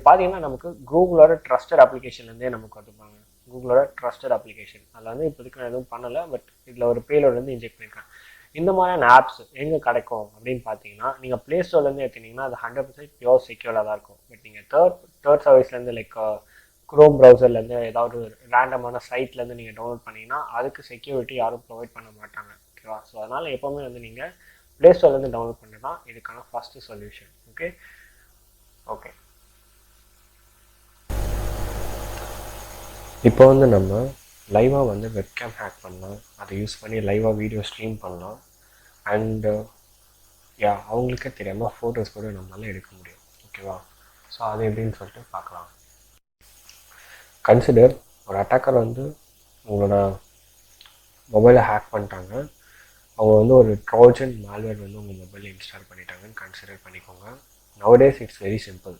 பார்த்தீங்கன்னா நமக்கு கூகுளோட ட்ரஸ்டட் அப்ளிகேஷன்லேருந்தே நமக்கு வந்துப்பாங்க. கூகுளோட ட்ரஸ்டட் அப்ளிகேஷன் அதில் வந்து இப்போதைக்கு நான் எதுவும் பண்ணலை, பட் இதில் ஒரு பேலோட் வந்து இன்ஜெக்ட் பண்ணியிருக்கேன். இந்த மாதிரியான ஆப்ஸ் எங்கே கிடைக்கும் அப்படின்னு பார்த்தீங்கன்னா, நீங்கள் ப்ளே ஸ்டோர்லேருந்து எடுத்தீங்கன்னா அது 100% பியோர் செக்யூர்டாக தான் இருக்கும். பட் நீங்கள் தேர்ட் சர்வீஸ்லேருந்து லைக் குரோம் ப்ரௌசர்லேருந்து ஏதாவது ஒரு ரேண்டமான சைட்லேருந்து நீங்கள் டவுன்லோட் பண்ணிங்கன்னா அதுக்கு செக்யூரிட்டி யாரும் ப்ரொவைட் பண்ண மாட்டாங்க. ஓகேவா? ஸோ அதனால் எப்போவுமே வந்து நீங்கள் ப்ளே ஸ்டோர்லேருந்து டவுன்லோட் பண்ணி தான் இதுக்கான ஃபஸ்ட்டு சொல்யூஷன். ஓகே ஓகே இப்போ வந்து நம்ம லைவாக வந்து வெப்கேம் ஹேக் பண்ணலாம், அதை யூஸ் பண்ணி லைவாக வீடியோ ஸ்ட்ரீம் பண்ணலாம். அண்டு அவங்களுக்கே தெரியாமல் ஃபோட்டோஸ் கூட நம்மளால எடுக்க முடியும். ஓகேவா? ஸோ அது எப்படின்னு சொல்லிட்டு பார்க்கலாம். கன்சிடர் ஒரு அட்டாக்கர் வந்து உங்களோட மொபைலை ஹேக் பண்ணிட்டாங்க. அவங்க வந்து ஒரு ட்ரோஜன் மால்வேர் வந்து உங்கள் மொபைலில் இன்ஸ்டால் பண்ணிட்டாங்கன்னு கன்சிடர் பண்ணிக்கோங்க. Nowadays it's very simple.